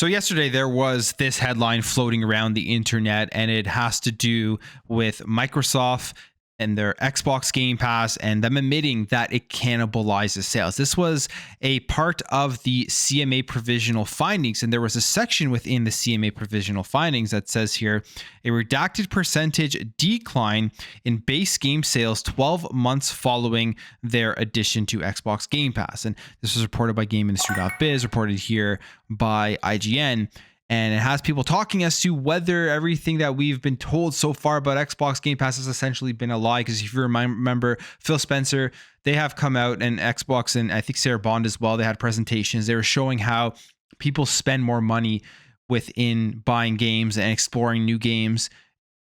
So yesterday there was this headline floating around the internet, and it has to do with Microsoft and their Xbox Game Pass and them admitting that it cannibalizes sales. This was a part of the CMA provisional findings, and there was a section within the CMA provisional findings that says here, a redacted percentage decline in base game sales 12 months following their addition to Xbox Game Pass. And this was reported by GameIndustry.biz, reported here by IGN. And it has people talking as to whether everything that we've been told so far about Xbox Game Pass has essentially been a lie. Because if you remember, Phil Spencer, they have come out, and Xbox, and I think Sarah Bond as well, they had presentations. They were showing how people spend more money within buying games and exploring new games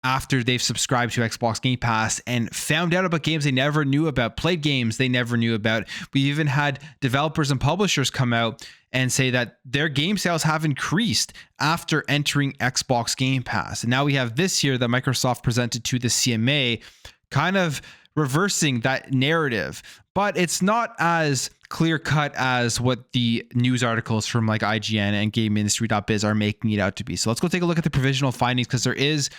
after they've subscribed to Xbox Game Pass and found out about games they never knew about, played games they never knew about. We even had developers and publishers come out and say that their game sales have increased after entering Xbox Game Pass. And now we have this here that Microsoft presented to the CMA, kind of reversing that narrative. But it's not as clear cut as what the news articles from like IGN and GameIndustry.biz are making it out to be. So let's go take a look at the provisional findings, because there is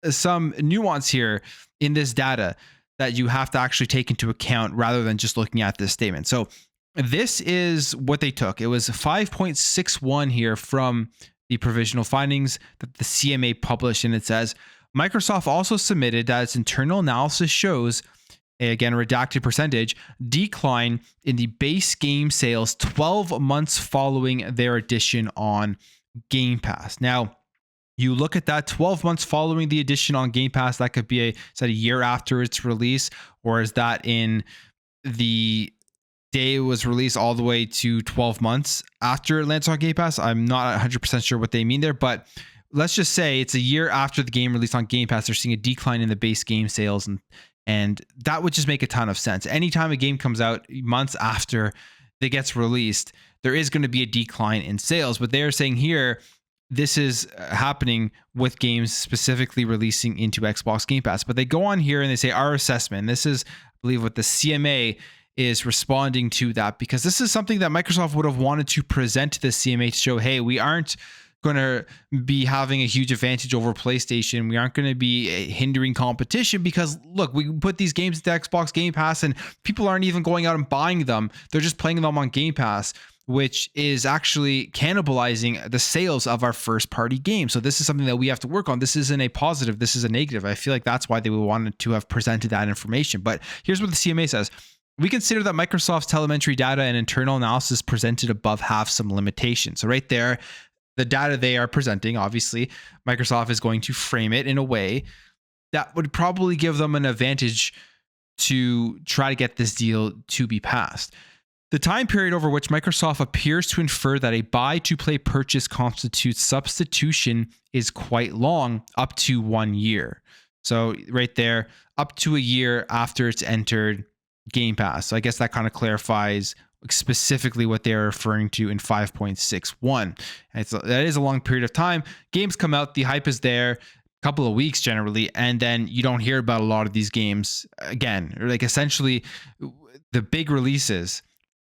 some nuance here in this data that you have to actually take into account rather than just looking at this statement. So this is what they took. It was 5.61 here from the provisional findings that the CMA published, and it says Microsoft also submitted that its internal analysis shows, again, redacted percentage decline in the base game sales 12 months following their addition on Game Pass. Now, you look at that 12 months following the addition on Game Pass, that could be a year after its release, or is that in the day it was released all the way to 12 months after it lands on Game Pass? I'm not 100% sure what they mean there, but let's just say it's a year after the game released on Game Pass. They're seeing a decline in the base game sales, and that would just make a ton of sense. Anytime a game comes out months after it gets released, there is going to be a decline in sales. But they're saying here, this is happening with games specifically releasing into Xbox Game Pass. But they go on here and they say our assessment. This is, I believe, what the CMA is responding to that, because this is something that Microsoft would have wanted to present to the CMA to show, hey, we aren't going to be having a huge advantage over PlayStation. We aren't going to be hindering competition because, look, we put these games into Xbox Game Pass and people aren't even going out and buying them. They're just playing them on Game Pass, which is actually cannibalizing the sales of our first party game. So this is something that we have to work on. This isn't a positive. This is a negative. I feel like that's why they wanted to have presented that information. But here's what the CMA says. We consider that Microsoft's telemetry data and internal analysis presented above have some limitations. So right there, the data they are presenting, obviously, Microsoft is going to frame it in a way that would probably give them an advantage to try to get this deal to be passed. The time period over which Microsoft appears to infer that a buy-to-play purchase constitutes substitution is quite long, up to 1 year. So right there, up to a year after it's entered Game Pass. So I guess that kind of clarifies specifically what they're referring to in 5.61. That is a long period of time. Games come out, the hype is there, a couple of weeks generally, and then you don't hear about a lot of these games again. Like essentially the big releases,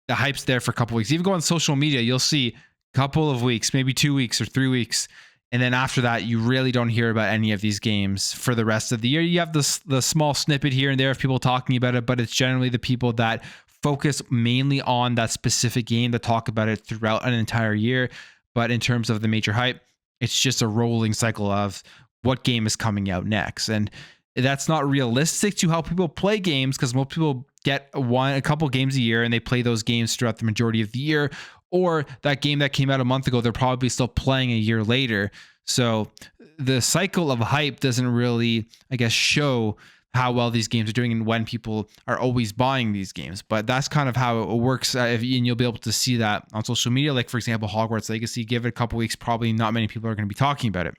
the hype's there for a couple of weeks. Even go on social media, you'll see a couple of weeks, maybe 2 weeks or 3 weeks. And then after that, you really don't hear about any of these games for the rest of the year. You have the small snippet here and there of people talking about it, but it's generally the people that focus mainly on that specific game that talk about it throughout an entire year. But in terms of the major hype, it's just a rolling cycle of what game is coming out next. And that's not realistic to how people play games, because most people get a couple games a year and they play those games throughout the majority of the year. Or that game that came out a month ago, they're probably still playing a year later. So the cycle of hype doesn't really, I guess, show how well these games are doing and when people are always buying these games. But that's kind of how it works. And you'll be able to see that on social media. Like, for example, Hogwarts Legacy, give it a couple weeks, probably not many people are going to be talking about it.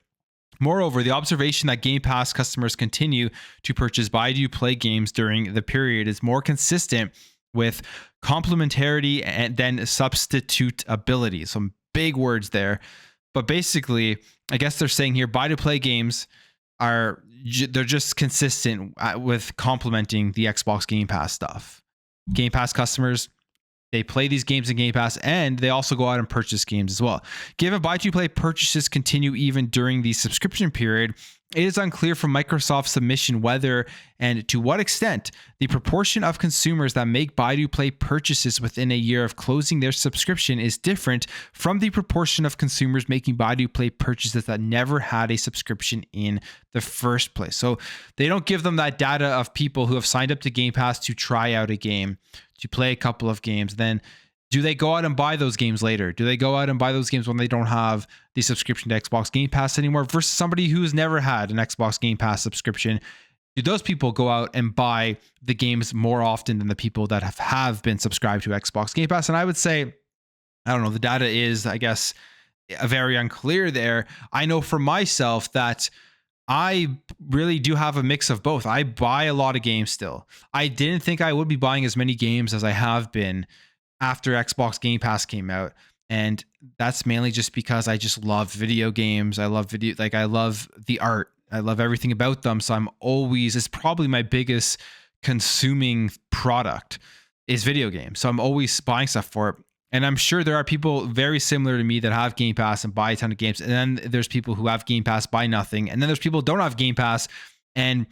Moreover, the observation that Game Pass customers continue to purchase buy-to-play games during the period is more consistent with complementarity and then substitutability. Some big words there. But basically, I guess they're saying here, buy-to-play games they're just consistent with complementing the Xbox Game Pass stuff. Game Pass customers They play these games in Game Pass, and they also go out and purchase games as well. Given buy-to-play purchases continue even during the subscription period, it is unclear from Microsoft's submission whether and to what extent the proportion of consumers that make buy-to-play purchases within a year of closing their subscription is different from the proportion of consumers making buy-to-play purchases that never had a subscription in the first place. So they don't give them that data of people who have signed up to Game Pass to try out a game, to play a couple of games. Then do they go out and buy those games later? Do they go out and buy those games when they don't have the subscription to Xbox Game Pass anymore versus somebody who's never had an Xbox Game Pass subscription? Do those people go out and buy the games more often than the people that have been subscribed to Xbox Game Pass? And I would say, I don't know, the data is, I guess, very unclear there. I know for myself that I really do have a mix of both. I buy a lot of games still. I didn't think I would be buying as many games as I have been after Xbox Game Pass came out. And that's mainly just because I just love video games. I love I love the art. I love everything about them. So it's probably my biggest consuming product is video games. So I'm always buying stuff for it. And I'm sure there are people very similar to me that have Game Pass and buy a ton of games. And then there's people who have Game Pass, buy nothing. And then there's people who don't have Game Pass and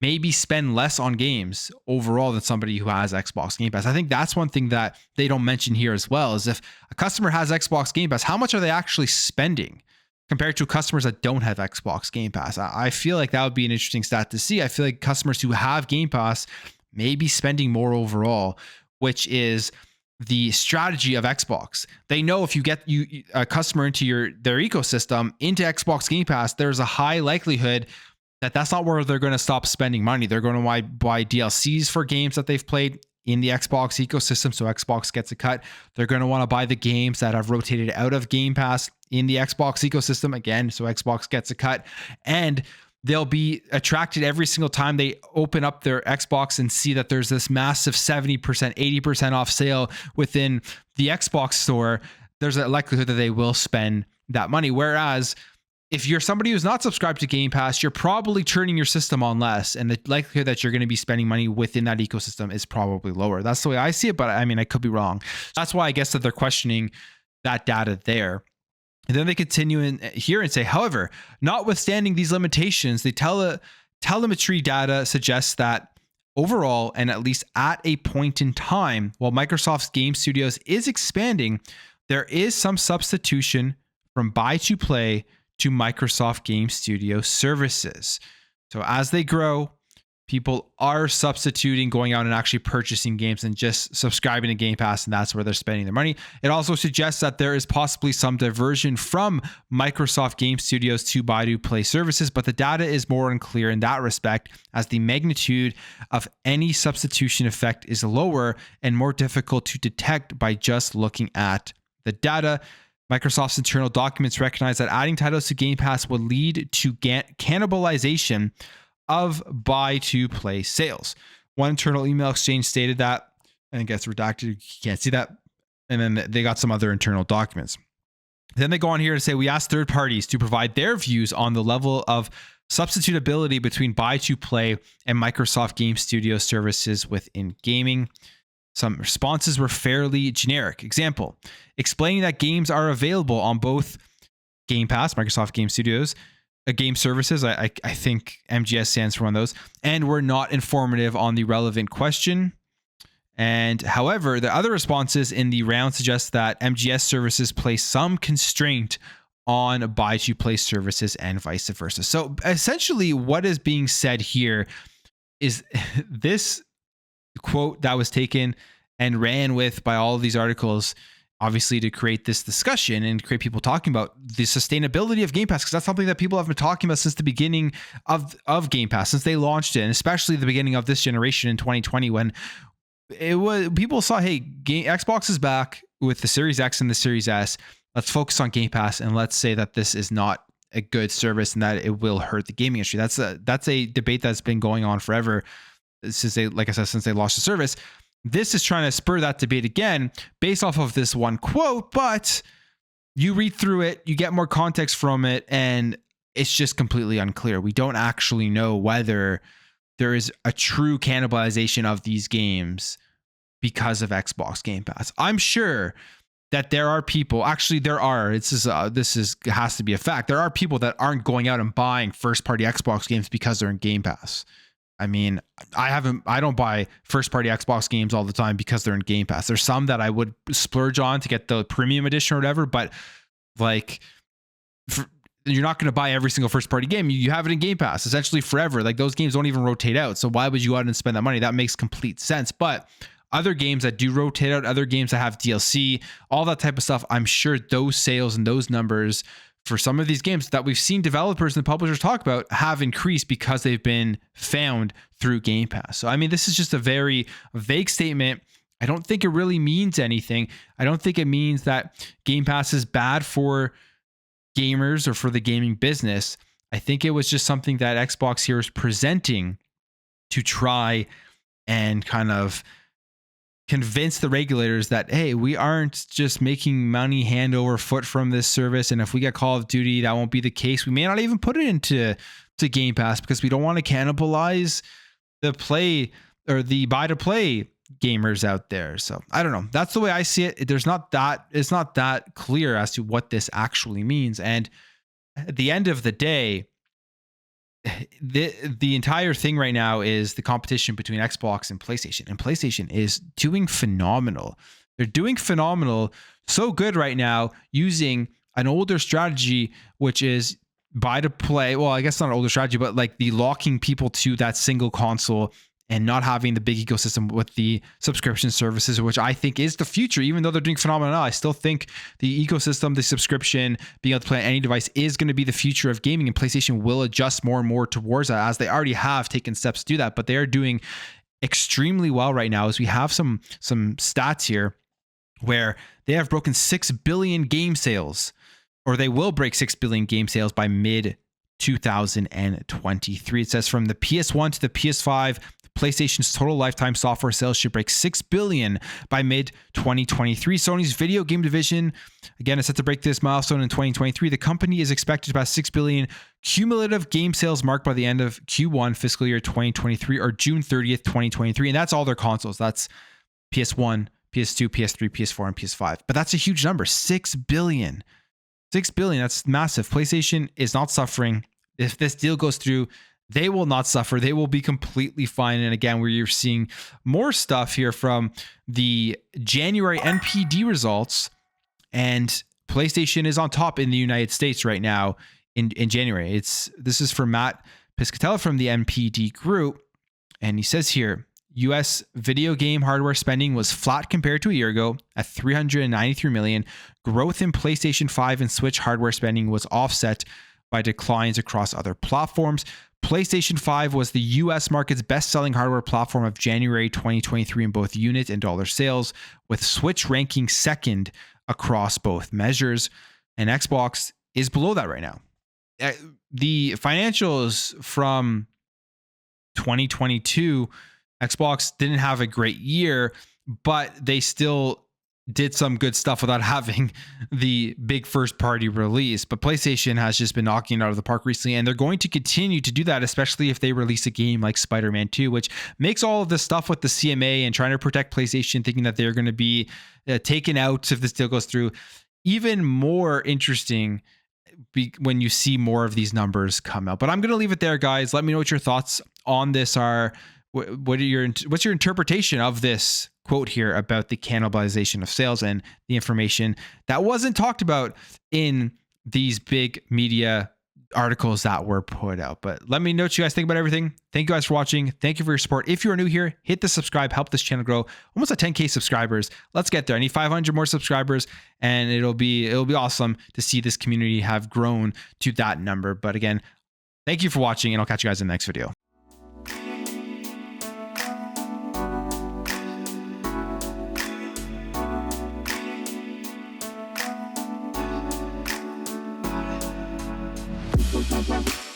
maybe spend less on games overall than somebody who has Xbox Game Pass. I think that's one thing that they don't mention here as well, is if a customer has Xbox Game Pass, how much are they actually spending compared to customers that don't have Xbox Game Pass? I feel like that would be an interesting stat to see. I feel like customers who have Game Pass may be spending more overall, which is the strategy of Xbox. They know if you get a customer into their ecosystem, into Xbox Game Pass, there's a high likelihood that that's not where they're going to stop spending money. They're going to buy DLCs for games that they've played in the Xbox ecosystem, so Xbox gets a cut. They're going to want to buy the games that have rotated out of Game Pass in the Xbox ecosystem again, so Xbox gets a cut. And they'll be attracted every single time they open up their Xbox and see that there's this massive 70%, 80% off sale within the Xbox store. There's a likelihood that they will spend that money. Whereas if you're somebody who's not subscribed to Game Pass, you're probably turning your system on less, and the likelihood that you're going to be spending money within that ecosystem is probably lower. That's the way I see it, but I mean, I could be wrong. That's why I guess that they're questioning that data there. And then they continue in here and say, however, notwithstanding these limitations, the telemetry data suggests that overall, and at least at a point in time, while Microsoft's game studios is expanding, there is some substitution from buy-to-play to Microsoft Game Studio services. So as they grow, people are substituting, going out and actually purchasing games and just subscribing to Game Pass, and that's where they're spending their money. It also suggests that there is possibly some diversion from Microsoft Game Studios to buy-to-play services, but the data is more unclear in that respect, as the magnitude of any substitution effect is lower and more difficult to detect by just looking at the data. Microsoft's internal documents recognize that adding titles to Game Pass would lead to cannibalization of buy-to-play sales. One internal email exchange stated that, and it gets redacted, you can't see that. And then they got some other internal documents. Then they go on here to say, we asked third parties to provide their views on the level of substitutability between buy-to-play and Microsoft Game Studio services within gaming. Some responses were fairly generic. Example, explaining that games are available on both Game Pass, Microsoft Game Studios, game services. I think MGS stands for one of those, and were not informative on the relevant question. And however, the other responses in the round suggest that MGS services place some constraint on buy-to-play services and vice versa. So essentially what is being said here is this quote that was taken and ran with by all of these articles, obviously to create this discussion and create people talking about the sustainability of Game Pass, because that's something that people have been talking about since the beginning of Game Pass, since they launched it, and especially the beginning of this generation in 2020, when it was people saw, hey, Xbox is back with the Series X and the Series S. Let's focus on Game Pass, and let's say that this is not a good service and that it will hurt the gaming industry. That's a debate that's been going on forever since they launched the service. This is trying to spur that debate again based off of this one quote, but you read through it, you get more context from it, and it's just completely unclear. We don't actually know whether there is a true cannibalization of these games because of Xbox Game Pass. I'm sure that there are people, actually there are, this has to be a fact. There are people that aren't going out and buying first party Xbox games because they're in Game Pass. I mean, I don't buy first party Xbox games all the time because they're in Game Pass. There's some that I would splurge on to get the premium edition or whatever, but like you're not going to buy every single first party game. You have it in Game Pass essentially forever. Like those games don't even rotate out. So why would you go out and spend that money? That makes complete sense. But other games that do rotate out, other games that have DLC, all that type of stuff, I'm sure those sales and those numbers for some of these games that we've seen developers and publishers talk about have increased because they've been found through Game Pass. So, I mean, this is just a very vague statement. I don't think it really means anything. I don't think it means that Game Pass is bad for gamers or for the gaming business. I think it was just something that Xbox here is presenting to try and kind of convince the regulators that, hey, we aren't just making money hand over foot from this service. And if we get Call of Duty, that won't be the case. We may not even put it into Game Pass because we don't want to cannibalize the play or the buy to play gamers out there. So I don't know. That's the way I see it. It's not that clear as to what this actually means. And at the end of the day, the entire thing right now is the competition between Xbox and PlayStation is doing phenomenal. They're doing phenomenal, so good right now, using an older strategy, which is buy to play. Well, I guess not an older strategy, but like the locking people to that single console and not having the big ecosystem with the subscription services, which I think is the future. Even though they're doing phenomenal now, I still think the ecosystem, the subscription, being able to play on any device is going to be the future of gaming, and PlayStation will adjust more and more towards that, as they already have taken steps to do that. But they are doing extremely well right now, as we have some stats here where they have broken 6 billion game sales, or they will break 6 billion game sales by mid 2023. It says from the PS1 to the PS5, PlayStation's total lifetime software sales should break 6 billion by mid 2023. Sony's video game division, again, is set to break this milestone in 2023. The company is expected to pass 6 billion cumulative game sales mark by the end of Q1 fiscal year 2023, or June 30th, 2023. And that's all their consoles. That's PS1, PS2, PS3, PS4, and PS5. But that's a huge number. 6 billion. 6 billion. That's massive. PlayStation is not suffering. If this deal goes through, they will not suffer. They will be completely fine. And again, where you're seeing more stuff here from the January NPD results, and PlayStation is on top in the United States right now in January. This is from Matt Piscatella from the NPD group. And he says here, US video game hardware spending was flat compared to a year ago at $393 million. Growth in PlayStation 5 and Switch hardware spending was offset by declines across other platforms. PlayStation 5 was the US market's best-selling hardware platform of January 2023 in both unit and dollar sales, with Switch ranking second across both measures, and Xbox is below that right now. The financials from 2022, Xbox didn't have a great year, but they still did some good stuff without having the big first party release. But PlayStation has just been knocking it out of the park recently, and they're going to continue to do that, especially if they release a game like Spider-Man 2, which makes all of this stuff with the CMA and trying to protect PlayStation, thinking that they're going to be taken out if this deal goes through, even more interesting when you see more of these numbers come out. But I'm going to leave it there, guys. Let me know what your thoughts on this are. What's your interpretation of this quote here about the cannibalization of sales and the information that wasn't talked about in these big media articles that were put out? But let me know what you guys think about everything. Thank you guys for watching. Thank you for your support. If you are new here, hit the subscribe, help this channel grow. Almost at 10K subscribers. Let's get there. I need 500 more subscribers, and it'll be awesome to see this community have grown to that number. But again, thank you for watching, and I'll catch you guys in the next video. Bye.